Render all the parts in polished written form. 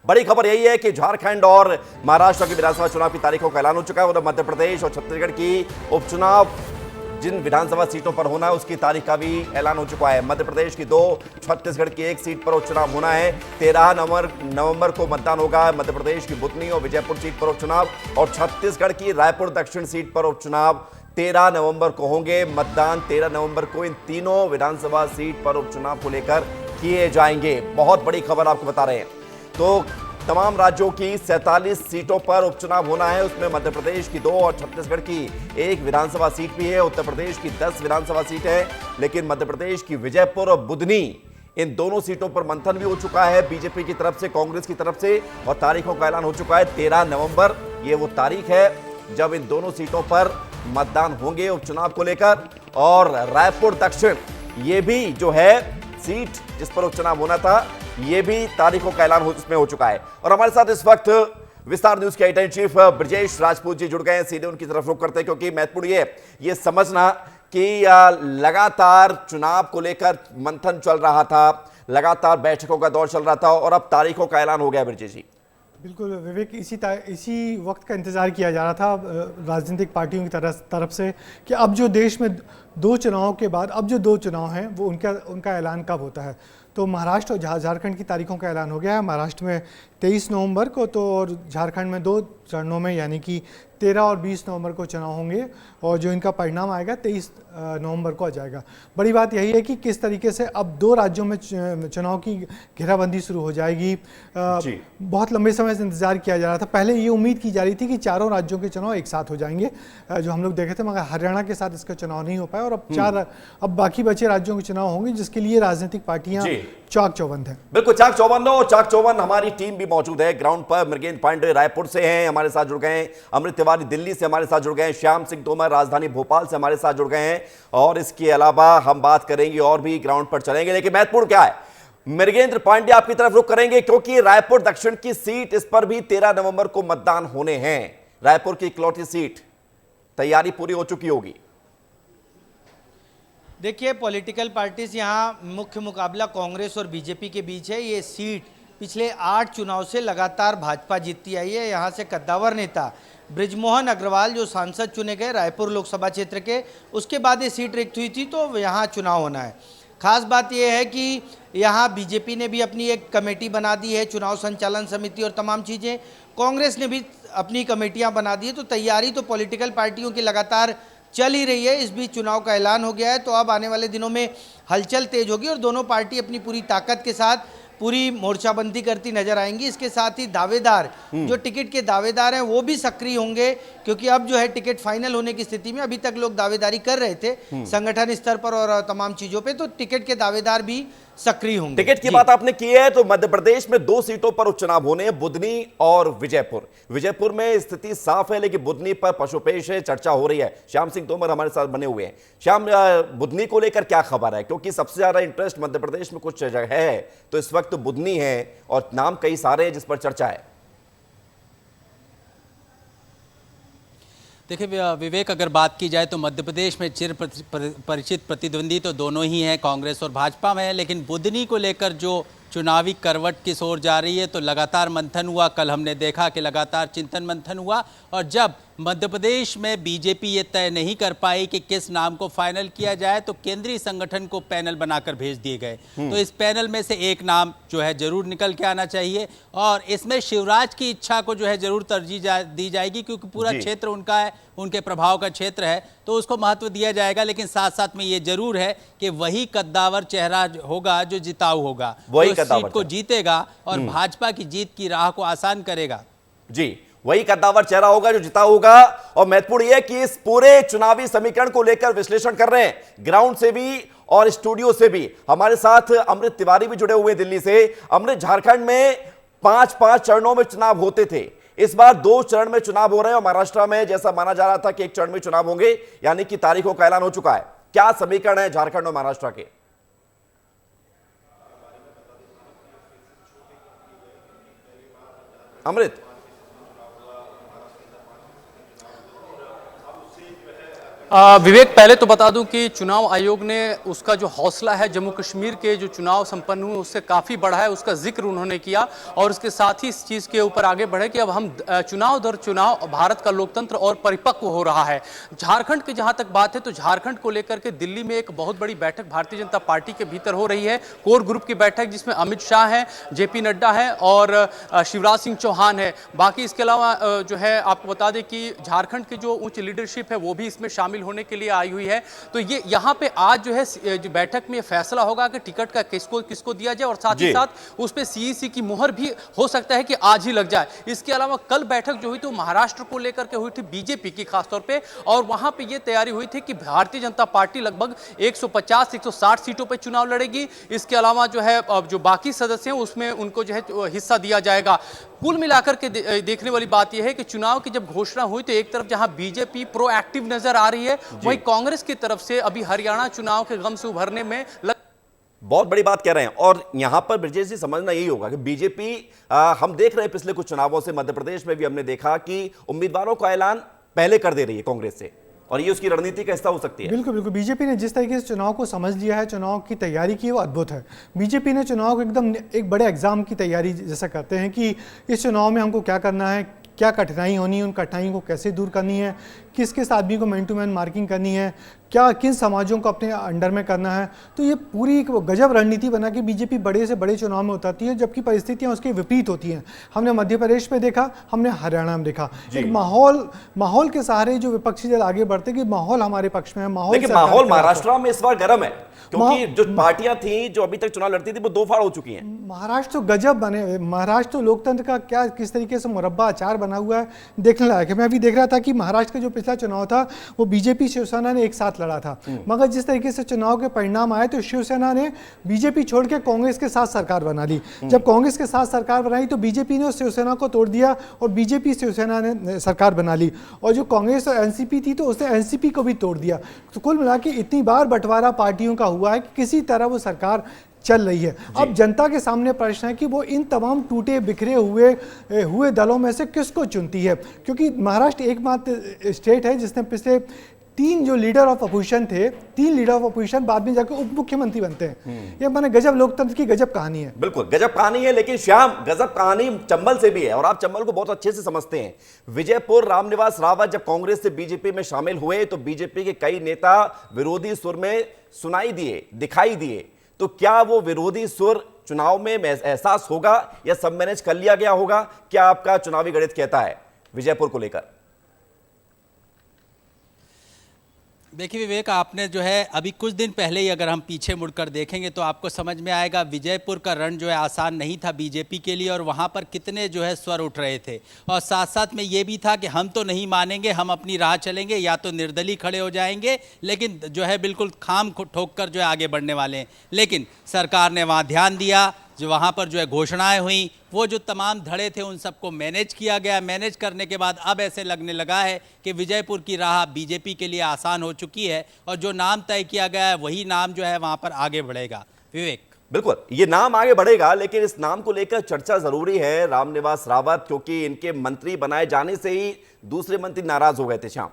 बड़ी खबर यही है कि झारखंड और महाराष्ट्र की विधानसभा चुनाव की तारीखों का ऐलान हो चुका है और मध्य प्रदेश और छत्तीसगढ़ की उपचुनाव जिन विधानसभा सीटों पर होना है उसकी तारीख का भी ऐलान हो चुका है। मध्य प्रदेश की 2, छत्तीसगढ़ की 1 सीट पर उपचुनाव होना है। 13 नवंबर को मतदान होगा। मध्य प्रदेश की बुधनी और विजयपुर सीट पर उपचुनाव और छत्तीसगढ़ की रायपुर दक्षिण सीट पर उपचुनाव 13 नवंबर को होंगे। मतदान 13 नवंबर को इन तीनों विधानसभा सीट पर उपचुनाव को लेकर किए जाएंगे। बहुत बड़ी खबर आपको बता रहे हैं। तो तमाम राज्यों की 47 सीटों पर उपचुनाव होना है। उसमें मध्य प्रदेश की 2 और छत्तीसगढ़ की 1 विधानसभा सीट भी है। उत्तर प्रदेश की 10 विधानसभा सीट है, लेकिन मध्य प्रदेश की विजयपुर और बुधनी इन दोनों सीटों पर मंथन भी हो चुका है बीजेपी की तरफ से, कांग्रेस की तरफ से, और तारीखों का ऐलान हो चुका है। 13 नवंबर ये वो तारीख है जब इन दोनों सीटों पर मतदान होंगे उपचुनाव को लेकर। और रायपुर दक्षिण ये भी जो है सीट जिस पर उपचुनाव होना था, ये भी तारीखों का ऐलान इसमें हो चुका है। और हमारे साथ इस वक्त विस्तार न्यूज के एडिटर चीफ ब्रजेश राजपूत जी जुड़ गए हैं। सीधे उनकी तरफ रुख करते हैं, क्योंकि महत्वपूर्ण ये समझना कि लगातार चुनाव को लेकर मंथन चल रहा था, लगातार बैठकों का दौर चल रहा था और अब तारीखों का ऐलान हो गया। ब्रजेश जी, बिल्कुल विवेक, इसी वक्त का इंतज़ार किया जा रहा था राजनीतिक पार्टियों की तरफ से कि अब जो देश में 2 चुनावों के बाद अब जो 2 चुनाव हैं वो उनका ऐलान कब होता है। तो महाराष्ट्र और झारखंड की तारीखों का ऐलान हो गया है। महाराष्ट्र में 23 नवंबर को तो और झारखंड में 2 चरणों में यानी कि 13 और 20 नवंबर को चुनाव होंगे और जो इनका परिणाम आएगा 23 नवंबर को आ जाएगा। बड़ी बात यही है कि किस तरीके से अब 2 राज्यों में चुनाव की घेराबंदी शुरू हो जाएगी। बहुत लंबे समय से इंतजार किया जा रहा था। पहले ये उम्मीद की जा रही थी कि चारों राज्यों के चुनाव एक साथ हो जाएंगे, जो हम लोग देखे थे, मगर हरियाणा के साथ इसका चुनाव नहीं हो पाया और अब बाकी बचे राज्यों के चुनाव होंगे, जिसके लिए राजनीतिक पार्टियां चाक चौबंद है। बिल्कुल चाक चौबंद और चाक चौबंद हमारी टीम भी मौजूद है ग्राउंड पर। मृगेंद्र पांडे रायपुर से हैं, हमारे साथ जुड़ गए हैं। अमृत तिवारी दिल्ली से हमारे साथ जुड़ गए हैं। श्याम सिंह तोमर राजधानी भोपाल से हमारे साथ जुड़ गए हैं। और इसके अलावा हम बात करेंगे और भी ग्राउंड पर चलेंगे, लेकिन महत्वपूर्ण क्या है, मृगेंद्र पांडे आपकी तरफ रुख करेंगे, क्योंकि रायपुर दक्षिण की सीट, इस पर भी 13 नवंबर को मतदान होने हैं। रायपुर की इकलौती सीट, तैयारी पूरी हो चुकी होगी। देखिए, पॉलिटिकल पार्टीज यहाँ मुख्य मुकाबला कांग्रेस और बीजेपी के बीच है। ये सीट पिछले 8 चुनाव से लगातार भाजपा जीतती आई है। यहाँ से कद्दावर नेता बृजमोहन अग्रवाल जो सांसद चुने गए रायपुर लोकसभा क्षेत्र के, उसके बाद ये सीट रिक्त हुई थी, तो यहाँ चुनाव होना है। खास बात यह है कि यहाँ बीजेपी ने भी अपनी एक कमेटी बना दी है, चुनाव संचालन समिति और तमाम चीज़ें। कांग्रेस ने भी अपनी कमेटियाँ बना दी है। तो तैयारी तो पॉलिटिकल पार्टियों की लगातार चल ही रही है। इस बीच चुनाव का ऐलान हो गया है, तो अब आने वाले दिनों में हलचल तेज होगी और दोनों पार्टी अपनी पूरी ताकत के साथ पूरी मोर्चाबंदी करती नजर आएंगी। इसके साथ ही दावेदार, जो टिकट के दावेदार हैं, वो भी सक्रिय होंगे, क्योंकि अब जो है टिकट फाइनल होने की स्थिति में, अभी तक लोग दावेदारी कर रहे थे संगठन स्तर पर और तमाम चीजों पे, तो टिकट के दावेदार भी सक्रिय होंगे। टिकट की बात आपने की है, तो मध्य प्रदेश में 2 सीटों पर उपचुनाव होने हैं, बुधनी और विजयपुर। विजयपुर में स्थिति साफ है, लेकिन बुधनी पर पशुपेश है, चर्चा हो रही है। श्याम सिंह तोमर हमारे साथ बने हुए हैं। श्याम, बुधनी को लेकर क्या खबर है, क्योंकि सबसे ज्यादा इंटरेस्ट मध्य प्रदेश में कुछ जगह है, तो इस वक्त बुधनी है और नाम कई सारे हैं जिस पर चर्चा है। देखिए विवेक, अगर बात की जाए तो मध्य प्रदेश में चिर परिचित प्रतिद्वंदी तो दोनों ही हैं, कांग्रेस और भाजपा में है, लेकिन बुधनी को लेकर जो चुनावी करवट किस ओर जा रही है, तो लगातार मंथन हुआ। कल हमने देखा कि लगातार चिंतन मंथन हुआ, और जब मध्य प्रदेश में बीजेपी ये तय नहीं कर पाई कि किस नाम को फाइनल किया जाए, तो केंद्रीय संगठन को पैनल बनाकर भेज दिए गए। तो इस पैनल में से एक नाम जो है जरूर निकल के आना चाहिए, और इसमें शिवराज की इच्छा को जो है जरूर तरजीह दी जाएगी, क्योंकि पूरा क्षेत्र उनका है, उनके प्रभाव का क्षेत्र है, तो उसको महत्व दिया जाएगा। लेकिन साथ साथ में ये जरूर है कि वही कद्दावर चेहरा होगा जो जिताऊ होगा, वही सीट को जीतेगा और भाजपा की जीत की राह को आसान करेगा। जी, वही कद्दावर चेहरा होगा जो जिता होगा। और महत्वपूर्ण यह कि इस पूरे चुनावी समीकरण को लेकर विश्लेषण कर रहे हैं ग्राउंड से भी और स्टूडियो से भी हमारे साथ अमृत तिवारी भी जुड़े हुए दिल्ली से। अमृत, झारखंड में 5-5 चरणों में चुनाव होते थे, इस बार 2 चरण में चुनाव हो रहे हैं और महाराष्ट्र में जैसा माना जा रहा था कि 1 चरण में चुनाव होंगे, यानी कि तारीखों का ऐलान हो चुका है। क्या समीकरण है झारखंड और महाराष्ट्र के? अमृत, विवेक, पहले तो बता दूं कि चुनाव आयोग ने उसका जो हौसला है जम्मू कश्मीर के जो चुनाव संपन्न हुए उससे काफ़ी बढ़ा है, उसका जिक्र उन्होंने किया और उसके साथ ही इस चीज़ के ऊपर आगे बढ़े कि अब हम चुनाव दर चुनाव भारत का लोकतंत्र और परिपक्व हो रहा है। झारखंड की जहां तक बात है तो झारखंड को लेकर के दिल्ली में एक बहुत बड़ी बैठक भारतीय जनता पार्टी के भीतर हो रही है, कोर ग्रुप की बैठक, जिसमें अमित शाह है, जेपी नड्डा है और शिवराज सिंह चौहान है। बाकी इसके अलावा जो है आपको बता दें कि झारखंड की जो उच्च लीडरशिप है वो भी इसमें शामिल होने के लिए आई हुई है। तो ये यहाँ पे आज जो है जो बैठक में फैसला होगा कि टिकट का किसको दिया जाए और साथ ही साथ उस पे सीईसी की मुहर भी हो सकता है कि आज ही लग जाए। इसके अलावा कल बैठक जो हुई तो महाराष्ट्र को लेकर के हुई थी, बीजेपी की खासतौर पे, और वहां पे ये तैयारी हुई थी कि भारतीय जनता पार्टी लगभग 150-160 सीटों पे चुनाव लड़ेगी। इसके अलावा जो है जो बाकी सदस्य हैं उसमें उनको जो है हिस्सा दिया जाएगा। कुल मिलाकर के देखने वाली बात यह है कि चुनाव की जब घोषणा हुई तो एक तरफ जहां बीजेपी प्रोएक्टिव नजर आ रही है, वहीं कांग्रेस की तरफ से अभी हरियाणा चुनाव के गम से उभरने में बहुत बड़ी बात कह रहे हैं। और यहां पर ब्रजेश जी समझना यही होगा कि बीजेपी हम देख रहे हैं पिछले कुछ चुनावों से, मध्य प्रदेश में भी हमने देखा कि उम्मीदवारों का ऐलान पहले कर दे रही है कांग्रेस से, और ये उसकी रणनीति का हिस्सा हो सकती है। बिल्कुल बिल्कुल, बीजेपी ने जिस तरीके से चुनाव को समझ लिया है, चुनाव की तैयारी की, वो अद्भुत है। बीजेपी ने चुनाव को एकदम एक बड़े एग्जाम की तैयारी जैसा करते हैं कि इस चुनाव में हमको क्या करना है, क्या कठिनाई होनी है, उन कठिनाइयों को कैसे दूर करनी है, किस किस आदमी को मैन टू मैन मार्किंग करनी है, क्या किन समाजों को अपने अंडर में करना है। तो ये पूरी एक गजब रणनीति बना के बीजेपी बड़े से बड़े चुनाव में उतरती है, जबकि परिस्थितियां उसके विपरीत होती हैं। हमने मध्य प्रदेश में देखा, हमने हरियाणा में देखा। एक माहौल के सहारे जो विपक्षी दल आगे बढ़ते कि माहौल हमारे पक्ष में है। माहौल महाराष्ट्र में इस बार गर्म है, क्योंकि जो पार्टियां थी जो अभी तक चुनाव लड़ती थी वो दो फाड़ हो चुकी हैं। महाराष्ट्र तो गजब बने, महाराष्ट्र तो लोकतंत्र का क्या किस तरीके से मुरब्बा अचार बना हुआ है, देखने लायक है। मैं अभी देख रहा था कि महाराष्ट्र का जो पिछला चुनाव था वो बीजेपी शिवसेना ने एक साथ लड़ा था, मगर जिस तरीके से चुनाव के परिणाम आए तो शिवसेना ने बीजेपी छोड़ के कांग्रेस के साथ सरकार बना ली। जब कांग्रेस के साथ सरकार बनाई तो बीजेपी ने उस शिवसेना को तोड़ दिया और बीजेपी शिवसेना ने सरकार बना ली, और जो कांग्रेस और एनसीपी थी तो उसने एनसीपी को भी तोड़ दिया। तो कुल मिला के इतनी बार बंटवारा पार्टियों का हुआ है कि किसी तरह वो सरकार चल रही है। अब जनता के सामने प्रश्न है कि वो इन तमाम टूटे बिखरे हुए दलों में से किसको चुनती है, क्योंकि महाराष्ट्र एकमात्र स्टेट है जिसने पिछले 3 जो लीडर ऑफ अपोजिशन थे, 3 लीडर ऑफ अपोजिशन बाद में जाकर उप मुख्यमंत्री बनते हैं। ये माने गजब लोकतंत्र की गजब कहानी है। बिल्कुल गजब कहानी है, लेकिन श्याम गजब कहानी चंबल से भी है, और आप चंबल को बहुत अच्छे से समझते हैं। विजयपुर रामनिवास रावत जब कांग्रेस से बीजेपी में शामिल हुए तो बीजेपी के कई नेता विरोधी सुर में दिखाई दिए। तो क्या वो विरोधी सुर चुनाव में एहसास होगा या सब मैनेज कर लिया गया होगा? क्या आपका चुनावी गणित कहता है विजयपुर को लेकर? देखिए विवेक, आपने जो है अभी कुछ दिन पहले ही अगर हम पीछे मुड़कर देखेंगे तो आपको समझ में आएगा विजयपुर का रण जो है आसान नहीं था बीजेपी के लिए, और वहाँ पर कितने जो है स्वर उठ रहे थे। और साथ साथ में ये भी था कि हम तो नहीं मानेंगे, हम अपनी राह चलेंगे, या तो निर्दलीय खड़े हो जाएंगे, लेकिन जो है बिल्कुल खाम ठोक कर जो है आगे बढ़ने वाले हैं। लेकिन सरकार ने वहाँ ध्यान दिया, जो वहाँ पर जो है घोषणाएं हुई, वो जो तमाम धड़े थे उन सबको मैनेज किया गया। मैनेज करने के बाद अब ऐसे लगने लगा है कि विजयपुर की राह बीजेपी के लिए आसान हो चुकी है, और जो नाम तय किया गया है वही नाम जो है वहाँ पर आगे बढ़ेगा। विवेक, बिल्कुल ये नाम आगे बढ़ेगा, लेकिन इस नाम को लेकर चर्चा जरूरी है रामनिवास रावत, क्योंकि इनके मंत्री बनाए जाने से ही दूसरे मंत्री नाराज हो गए थे। श्याम,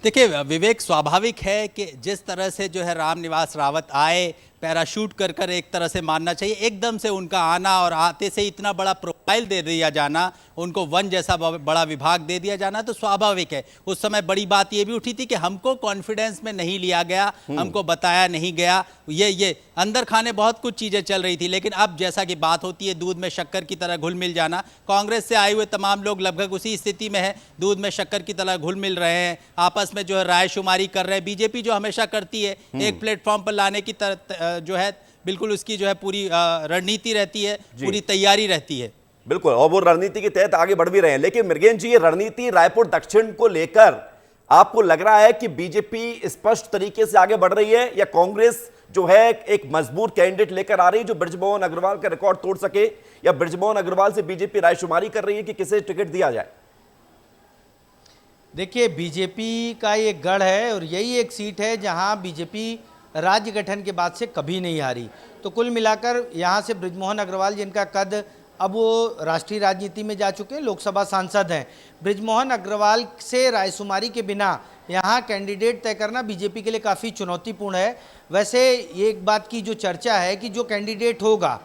देखिए विवेक, स्वाभाविक है कि जिस तरह से जो है रामनिवास रावत आए, पैराशूट कर कर एक तरह से मानना चाहिए, एकदम से उनका आना और आते से इतना बड़ा प्रोफाइल दे दिया जाना, उनको वन जैसा बड़ा विभाग दे दिया जाना, तो स्वाभाविक है। उस समय बड़ी बात ये भी उठी थी कि हमको कॉन्फिडेंस में नहीं लिया गया, हमको बताया नहीं गया, ये अंदर खाने बहुत कुछ चीज़ें चल रही थी। लेकिन अब जैसा कि बात होती है दूध में शक्कर की तरह घुल मिल जाना, कांग्रेस से आए हुए तमाम लोग लगभग उसी स्थिति में है, दूध में शक्कर की तरह घुल मिल रहे हैं, आपस में जो है रायशुमारी कर रहे हैं। बीजेपी जो हमेशा करती है, एक प्लेटफॉर्म पर लाने की तरह जो है बिल्कुल उसकी जो है पूरी रणनीति रहती है, पूरी तैयारी रहती है। बिल्कुल, और वो रणनीति के तहत आगे बढ़ भी रहे हैं। लेकिन मृगेन जी, ये रणनीति रायपुर दक्षिण को लेकर आपको लग रहा है कि बीजेपी स्पष्ट तरीके से आगे बढ़ रही है, या कांग्रेस जो है एक मजबूत कैंडिडेट लेकर आ रही है जो बृजमोहन अग्रवाल का रिकॉर्ड तोड़ सके, या बृजमोहन अग्रवाल से बीजेपी रायशुमारी कर रही है कि किसे टिकट दिया जाए? देखिए, बीजेपी का ये गढ़ है और यही एक सीट है जहां बीजेपी राज्य गठन के बाद से कभी नहीं हारी। तो कुल मिलाकर यहाँ से बृजमोहन अग्रवाल, जिनका कद अब वो राष्ट्रीय राजनीति में जा चुके हैं, लोकसभा सांसद हैं। बृजमोहन अग्रवाल से रायशुमारी के बिना यहाँ कैंडिडेट तय करना बीजेपी के लिए काफ़ी चुनौतीपूर्ण है। वैसे ये एक बात की जो चर्चा है कि जो कैंडिडेट होगा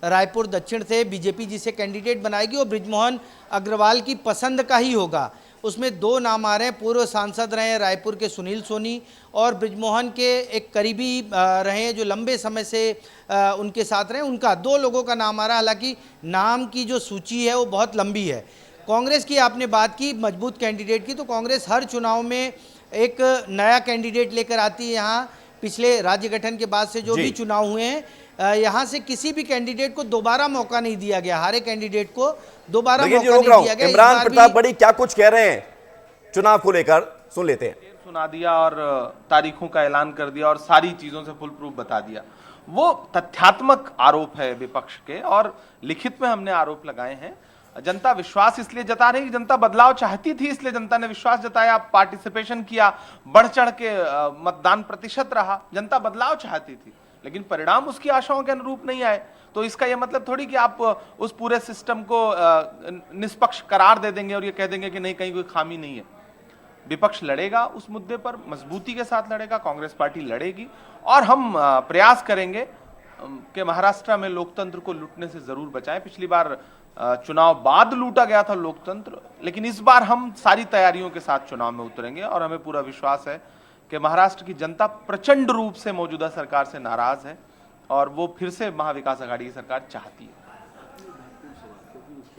रायपुर दक्षिण से बीजेपी जिसे कैंडिडेट बनाएगी वो बृजमोहन अग्रवाल की पसंद का ही होगा। उसमें दो नाम आ रहे हैं, पूर्व सांसद रहे हैं रायपुर के सुनील सोनी और बृजमोहन के एक करीबी रहे हैं जो लंबे समय से उनके साथ रहे, उनका दो लोगों का नाम आ रहा है। हालांकि नाम की जो सूची है वो बहुत लंबी है। कांग्रेस की आपने बात की मजबूत कैंडिडेट की, तो कांग्रेस हर चुनाव में एक नया कैंडिडेट लेकर आती है। यहाँ पिछले राज्य गठन के बाद से जो भी चुनाव हुए हैं यहाँ से किसी भी कैंडिडेट को दोबारा मौका नहीं दिया गया, हारे कैंडिडेट को दोबारा मौका नहीं दिया गया। इमरान प्रताप बड़ी क्या कुछ कह रहे हैं चुनाव को लेकर, सुन लेते हैं। सुना दिया और तारीखों का ऐलान कर दिया और सारी चीजों से फुल प्रूफ बता दिया। वो तथ्यात्मक आरोप है विपक्ष के और लिखित में हमने आरोप लगाए हैं। जनता विश्वास इसलिए जता रही, जनता बदलाव चाहती थी इसलिए जनता ने विश्वास जताया, पार्टिसिपेशन किया, बढ़ चढ़ के मतदान प्रतिशत रहा। जनता बदलाव चाहती थी लेकिन परिणाम उसकी आशाओं के अनुरूप नहीं आए। तो इसका यह मतलब थोड़ी कि आप उस पूरे सिस्टम को निष्पक्ष करार दे देंगे और ये कह देंगे कि नहीं कहीं कोई खामी नहीं है। विपक्ष लड़ेगा उस मुद्दे पर, मजबूती के साथ लड़ेगा, कांग्रेस पार्टी लड़ेगी और हम प्रयास करेंगे कि महाराष्ट्र में लोकतंत्र को लूटने से जरूर बचाएं। पिछली बार चुनाव बाद लूटा गया था लोकतंत्र, लेकिन इस बार हम सारी तैयारियों के साथ चुनाव में उतरेंगे और हमें पूरा विश्वास है कि महाराष्ट्र की जनता प्रचंड रूप से मौजूदा सरकार से नाराज है और वो फिर से महाविकास आघाड़ी की सरकार चाहती है।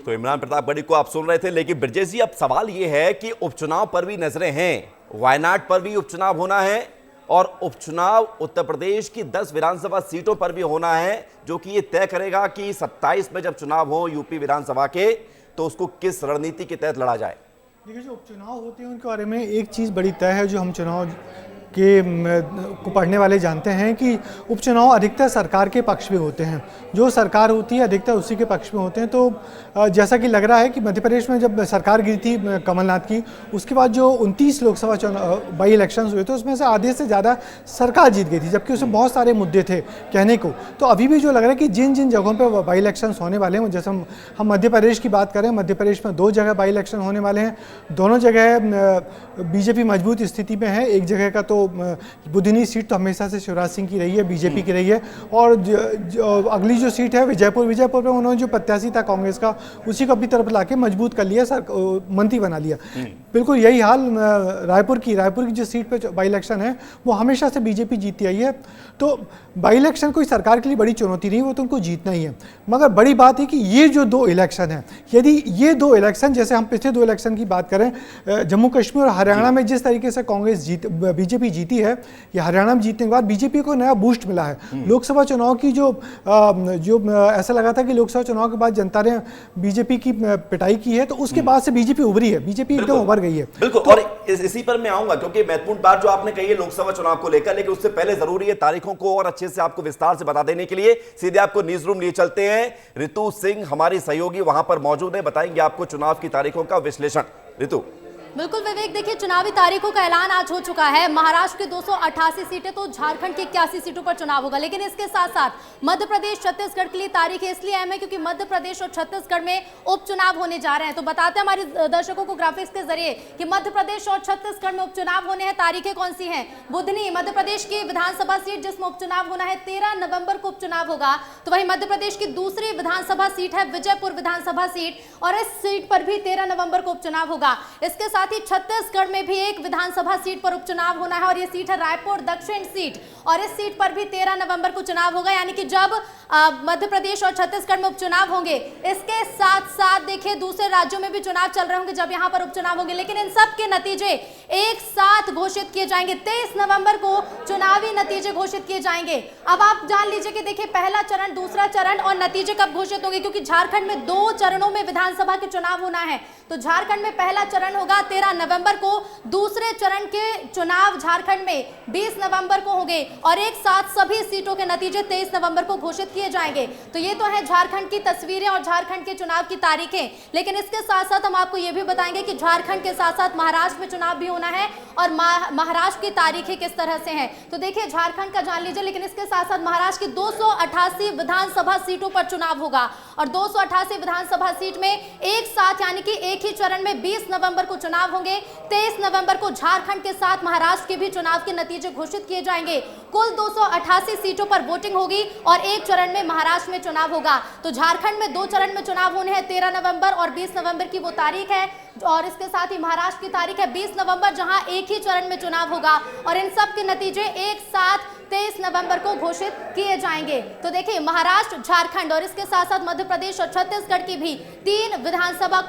तो इमरान प्रताप बड़ी को आप सुन रहे थे, लेकिन ब्रजेश जी अब सवाल ये है कि उपचुनाव पर भी नजरें हैं, वायनाड पर भी उपचुनाव होना है और उपचुनाव उत्तर प्रदेश की 10 विधानसभा सीटों पर भी होना है, जो कि ये तय करेगा कि 27 में जब चुनाव हो यूपी विधानसभा के तो उसको किस रणनीति के तहत लड़ा जाए। देखिए, जो उपचुनाव होते हैं उनके बारे में एक चीज़ बड़ी तय है, जो हम चुनाव के को पढ़ने वाले जानते हैं कि उपचुनाव अधिकतर सरकार के पक्ष में होते हैं। जो सरकार होती है अधिकतर उसी के पक्ष में होते हैं। तो जैसा कि लग रहा है कि मध्य प्रदेश में जब सरकार गिरी थी कमलनाथ की, उसके बाद जो 29 लोकसभा बाई इलेक्शंस हुए थे उसमें से आधे से ज़्यादा सरकार जीत गई थी, जबकि उसमें बहुत सारे मुद्दे थे कहने को। तो अभी भी जो लग रहा है कि जिन जिन जगहों पर बाई इलेक्शंस होने वाले हैं, जैसे हम मध्य प्रदेश की बात करें, मध्य प्रदेश में 2 जगह बाई इलेक्शन होने वाले हैं। दोनों जगह बीजेपी मजबूत स्थिति में है। एक जगह का तो बुधनी सीट तो हमेशा से शिवराज सिंह की रही है, बीजेपी की रही है, और अगली जो सीट है विजयपुर में उन्होंने जो प्रत्याशी था कांग्रेस का उसी को अपनी तरफ लाके मजबूत कर लिया, मंत्री बना लिया। बिल्कुल यही हाल रायपुर की जो सीट पे बाई इलेक्शन है वो हमेशा से बीजेपी जीतती आई है। तो बाई इलेक्शन कोई सरकार के लिए बड़ी चुनौती नहीं, वो तो उनको जीतना ही है। मगर बड़ी बात है कि ये जो 2 इलेक्शन है, यदि ये 2 इलेक्शन, जैसे हम पिछले 2 इलेक्शन की बात करें, जम्मू कश्मीर और हरियाणा में जिस तरीके से कांग्रेस बीजेपी जीती है, या हरियाणा में जीतने के बाद बीजेपी को नया बूस्ट मिला है। लोकसभा चुनाव की जो ऐसा लगा था कि लोकसभा चुनाव के बाद जनता ने बीजेपी की पिटाई की है, तो उसके बाद से बीजेपी उभरी है, बीजेपी एकदम उभर गई है। बिल्कुल, और इसी पर मैं आऊंगा क्योंकि महत्वपूर्ण बात जो आपने कही है लोकसभा चुनाव को लेकर, लेकिन उससे पहले जरूरी है तारीखों को और अच्छे से आपको विस्तार से बता देने के लिए सीधे आपको न्यूज रूम लिए चलते हैं। ऋतु सिंह हमारी सहयोगी वहां पर मौजूद है, बताएंगे आपको चुनाव की तारीखों का विश्लेषण। ऋतु। बिल्कुल विवेक, देखिए चुनावी तारीखों का ऐलान आज हो चुका है। महाराष्ट्र की 288 सीटें तो झारखंड की 81 सीटों पर चुनाव होगा, लेकिन इसके साथ साथ मध्य प्रदेश छत्तीसगढ़ के लिए तारीखें इसलिए अहम है क्योंकि मध्य प्रदेश और छत्तीसगढ़ में उपचुनाव होने जा रहे हैं। तो बताते हैं हमारे दर्शकों को ग्राफिक्स के जरिए कि मध्य प्रदेश और छत्तीसगढ़ में उपचुनाव होने हैं। तारीखें कौन सी हैं? बुधनी मध्य प्रदेश की विधानसभा सीट जिसमें उपचुनाव होना है, 13 नवंबर को उपचुनाव होगा। तो वहीं मध्य प्रदेश की दूसरी विधानसभा सीट है विजयपुर विधानसभा सीट, और इस सीट पर भी 13 नवंबर को उपचुनाव होगा। इसके साथ ही छत्तीसगढ़ में भी एक विधानसभा सीट पर उपचुनाव होना है और यह सीट है रायपुर दक्षिण सीट, और इस सीट पर भी 13 नवंबर को चुनाव होगा। यानी कि जब मध्य प्रदेश और छत्तीसगढ़ में उपचुनाव होंगे, इसके साथ साथ देखिए दूसरे राज्यों में भी चुनाव चल रहे होंगे जब यहां पर उपचुनाव होंगे, लेकिन इन सब के नतीजे एक साथ घोषित किए जाएंगे। 23 नवंबर को चुनावी नतीजे घोषित किए जाएंगे। अब आप जान लीजिए कि देखिए पहला चरण, दूसरा चरण और नतीजे कब घोषित होंगे, क्योंकि झारखंड में 2 चरणों में विधानसभा के चुनाव होना है। तो झारखंड में पहला चरण होगा 13 नवंबर को दूसरे चरण के चुनाव झारखंड में 20 नवंबर को होंगे और एक साथ सभी सीटों के नतीजे 23 नवंबर को घोषित किए जाएंगे। तो ये तो है झारखंड की तस्वीरें और झारखंड के चुनाव की तारीखें, लेकिन इसके साथ साथ हम आपको ये भी बताएंगे कि झारखंड के साथ साथ महाराष्ट्र में चुनाव भी होना है और महाराष्ट्र की तारीखें किस तरह से हैं। तो देखिए झारखंड का जान लीजिए, लेकिन इसके साथ साथ महाराष्ट्र की 288 विधानसभा सीटों पर चुनाव होगा और 288 विधानसभा सीट में एक साथ यानी कि एक ही चरण में 20 नवंबर को चुनाव होंगे। 23 नवंबर को झारखंड के साथ महाराष्ट्र के भी चुनाव के नतीजे घोषित किए जाएंगे। कुल 288 सीटों पर वोटिंग होगी और एक चरण में महाराष्ट्र में चुनाव होगा। तो झारखंड में 2 चरण में चुनाव होने हैं, 13 नवंबर और 20 नवंबर की वो तारीख है, और इसके साथ ही महाराष्ट्र की तारीख है 20 नवंबर, जहां एक ही चरण में चुनाव होगा और इन सब के नतीजे एक साथ 23 नवंबर को घोषित किए जाएंगे। तो देखिए महाराष्ट्र, झारखंड और इसके साथ साथ मध्य प्रदेश और छत्तीसगढ़ की भी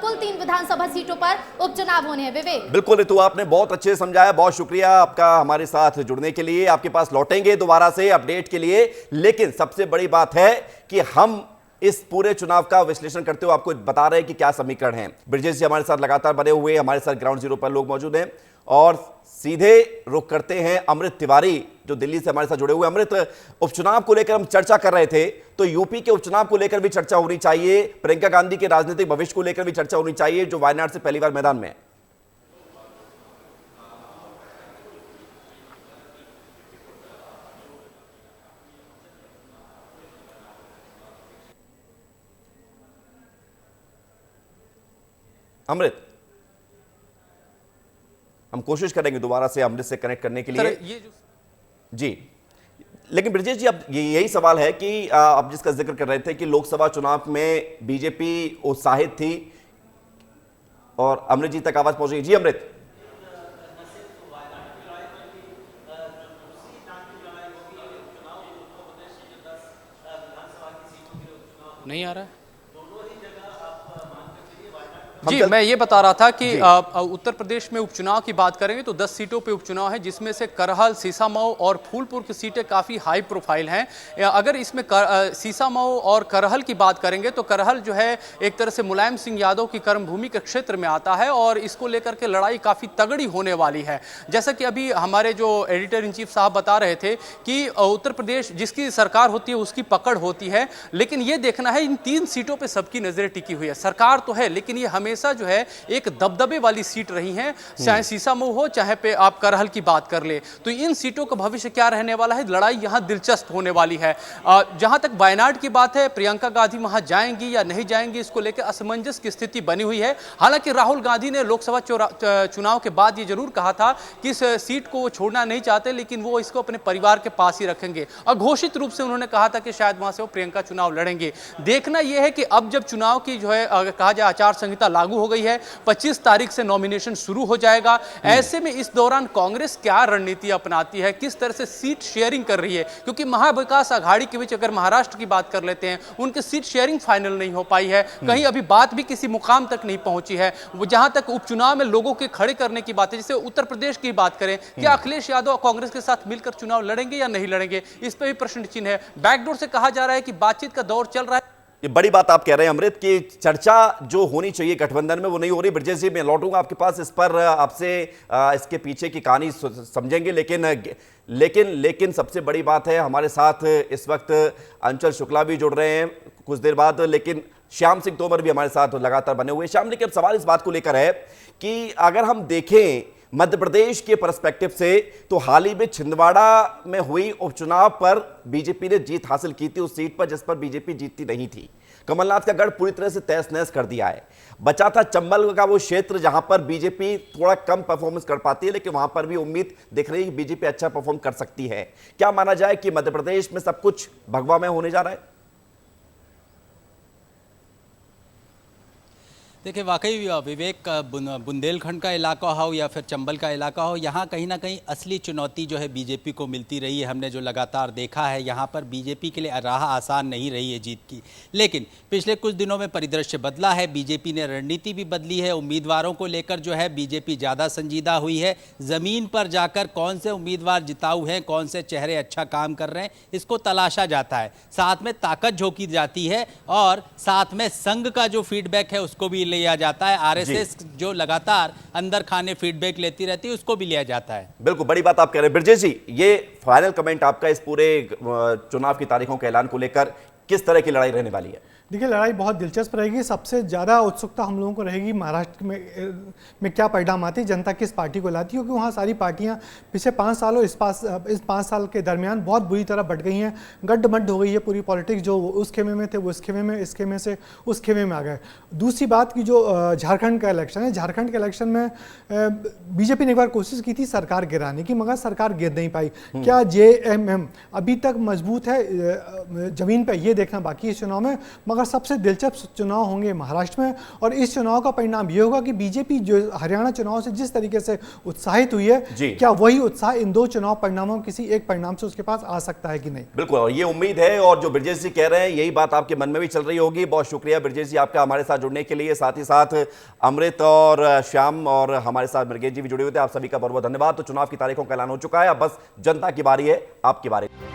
कुल 3 विधानसभा सीटों पर उपचुनाव होने हैं। विवेक, बिल्कुल रितु, आपने बहुत अच्छे समझाया, बहुत शुक्रिया आपका हमारे साथ जुड़ने के लिए। आपके पास लौटेंगे दोबारा से अपडेट के लिए, लेकिन सबसे बड़ी बात है कि हम इस पूरे चुनाव का विश्लेषण करते हुए आपको बता रहे हैं कि क्या समीकरण है। ब्रिजेश जी हमारे साथ लगातार बने हुए, हमारे साथ ग्राउंड जीरो पर लोग मौजूद हैं और सीधे रुख करते हैं अमृत तिवारी जो दिल्ली से हमारे साथ जुड़े हुए। अमृत, उपचुनाव को लेकर हम चर्चा कर रहे थे, तो यूपी के उपचुनाव को लेकर भी चर्चा होनी चाहिए, प्रियंका गांधी के राजनीतिक भविष्य को लेकर भी चर्चा होनी चाहिए, जो वायनाड से पहली बार मैदान में है। अमृत, हम कोशिश करेंगे दोबारा से अमृत से कनेक्ट करने के लिए जी। लेकिन ब्रजेश जी, अब यही सवाल है कि आप जिसका जिक्र कर रहे थे कि लोकसभा चुनाव में बीजेपी उत्साहित थी और अमृत जी तक आवाज पहुंच गई। जी अमृत, नहीं आ रहा है जी। मैं ये बता रहा था कि उत्तर प्रदेश में उपचुनाव की बात करेंगे तो 10 सीटों पे उपचुनाव है, जिसमें से करहल, सीसामऊ और फूलपुर की सीटें काफ़ी हाई प्रोफाइल हैं। अगर इसमें सीसामऊ और करहल की बात करेंगे तो करहल जो है एक तरह से मुलायम सिंह यादव की कर्मभूमि के क्षेत्र में आता है और इसको लेकर के लड़ाई काफ़ी तगड़ी होने वाली है। जैसा कि अभी हमारे जो एडिटर इन चीफ साहब बता रहे थे कि उत्तर प्रदेश जिसकी सरकार होती है उसकी पकड़ होती है, लेकिन ये देखना है इन 3 सीटों पर सबकी नजरें टिकी हुई है। सरकार तो है लेकिन ये हमेशा जो है एक दबदबे वाली सीट रही हैं, चाहे सीसामऊ हो चाहे पे आप करहल की बात कर ले। तो इन सीटों का भविष्य क्या रहने वाला है, लड़ाई यहां दिलचस्प होने वाली है। जहां तक वायनाड की बात है, प्रियंका गांधी वहां जाएंगी या नहीं जाएंगी, इसको लेकर असमंजस की स्थिति बनी हुई है। हालांकि राहुल गांधी ने लोकसभा चुनाव के बाद ये जरूर कहा था कि इस सीट को वो छोड़ना नहीं चाहते, लेकिन वो इसको अपने परिवार के पास ही रखेंगे और घोषित रूप से उन्होंने कहा था कि शायद वहां से वो प्रियंका चुनाव लड़ेंगे। देखना यह है कि अब जब चुनाव की जो है कहा जाए आचार संहिता लागू हो गई है, 25 तारीख से नॉमिनेशन शुरू हो जाएगा। ऐसे में इस दौरान कांग्रेस क्या रणनीति अपनाती है, किस तरह से सीट शेयरिंग कर रही है, क्योंकि महाविकास आघाड़ी के बीच अगर महाराष्ट्र की बात कर लेते हैं, उनकी सीट शेयरिंग फाइनल नहीं हो पाई है, कहीं अभी बात भी किसी मुकाम तक नहीं पहुंची है। वो जहां तक उपचुनाव में लोगों के खड़े करने की बात है, जैसे उत्तर प्रदेश की बात करें, क्या अखिलेश यादव कांग्रेस के साथ मिलकर चुनाव लड़ेंगे या नहीं लड़ेंगे, इस पर भी प्रश्न चिन्ह है। बैकडोर से कहा जा रहा है कि बातचीत का दौर चल रहा है। ये बड़ी बात आप कह रहे हैं अमृत की चर्चा जो होनी चाहिए गठबंधन में वो नहीं हो रही। ब्रजेश जी, मैं लौटूंगा आपके पास, इस पर आपसे इसके पीछे की कहानी समझेंगे, लेकिन सबसे बड़ी बात है हमारे साथ इस वक्त अंचल शुक्ला भी जुड़ रहे हैं कुछ देर बाद, लेकिन श्याम सिंह तोमर भी हमारे साथ लगातार बने हुए। श्याम, लेकिन अब सवाल इस बात को लेकर है कि अगर हम देखें मध्य प्रदेश के पर्सपेक्टिव से, तो हाल ही में छिंदवाड़ा में हुई उपचुनाव पर बीजेपी ने जीत हासिल की थी उस सीट पर जिस पर बीजेपी जीतती नहीं थी। कमलनाथ का गढ़ पूरी तरह से तहस नहस कर दिया है। बचा था चंबल का वो क्षेत्र जहां पर बीजेपी थोड़ा कम परफॉर्मेंस कर पाती है, लेकिन वहां पर भी उम्मीद दिख रही है कि बीजेपी अच्छा परफॉर्म कर सकती है। क्या माना जाए कि मध्य प्रदेश में सब कुछ भगवा में होने जा रहा है? देखिए, वाकई विवेक, बुंदेलखंड का इलाका हो या फिर चंबल का इलाका हो, यहाँ कहीं ना कहीं असली चुनौती जो है बीजेपी को मिलती रही है। हमने जो लगातार देखा है, यहाँ पर बीजेपी के लिए राह आसान नहीं रही है जीत की। लेकिन पिछले कुछ दिनों में परिदृश्य बदला है, बीजेपी ने रणनीति भी बदली है। उम्मीदवारों को लेकर जो है बीजेपी ज़्यादा संजीदा हुई है। ज़मीन पर जाकर कौन से उम्मीदवार जिताऊ हैं, कौन से चेहरे अच्छा काम कर रहे हैं, इसको तलाशा जाता है। साथ में ताकत झोंकी जाती है और साथ में संघ का जो फीडबैक है उसको भी लिया जाता है, आरएसएस जो लगातार अंदर खाने फीडबैक लेती रहती है उसको भी लिया जाता है। बिल्कुल बड़ी बात आप कह रहे हैं ब्रजेश जी, ये फाइनल कमेंट आपका इस पूरे चुनाव की तारीखों के ऐलान को लेकर, किस तरह की लड़ाई रहने वाली है? देखिए, लड़ाई बहुत दिलचस्प रहेगी। सबसे ज़्यादा उत्सुकता हम लोगों को रहेगी महाराष्ट्र में क्या परिणाम आती है, जनता किस पार्टी को लाती है, क्योंकि वहाँ सारी पार्टियाँ पिछले 5 सालों इस 5 साल के दरमियान बहुत बुरी तरह बढ़ गई हैं। गड्ढ-मड्ढ हो गई है पूरी पॉलिटिक्स। जो उस खेमे में थे वो इस खेमे में, इस खेमे से उस खेमे में आ गए। दूसरी बात की जो झारखंड का इलेक्शन है, झारखंड के इलेक्शन में बीजेपी ने एक बार कोशिश की थी सरकार गिराने की, मगर सरकार गिर नहीं पाई। क्या जेएमएम अभी तक मजबूत है जमीन पर, ये देखना बाकी है इस चुनाव में। मगर सबसे दिलचस्प चुनाव होंगे महाराष्ट्र में, और इस चुनाव का परिणाम ये होगा कि बीजेपी जो हरियाणा चुनाव से जिस तरीके से उत्साहित हुई है, क्या वही उत्साह इन 2 चुनाव परिणामों किसी एक परिणाम से उसके पास आ सकता है कि नहीं। बिल्कुल, और ये उम्मीद है, और जो ब्रजेश जी कह रहे हैं यही बात आपके मन में भी चल रही होगी। बहुत शुक्रिया ब्रजेश जी आपका हमारे साथ जुड़ने के लिए। साथ ही साथ अमृत और श्याम और हमारे साथ मृगेश जी भी जुड़े हुए थे। आप सभी का बहुत बहुत धन्यवाद। तो चुनाव की तारीखों का ऐलान हो चुका है, अब बस जनता की बारी है, आपकी बारी।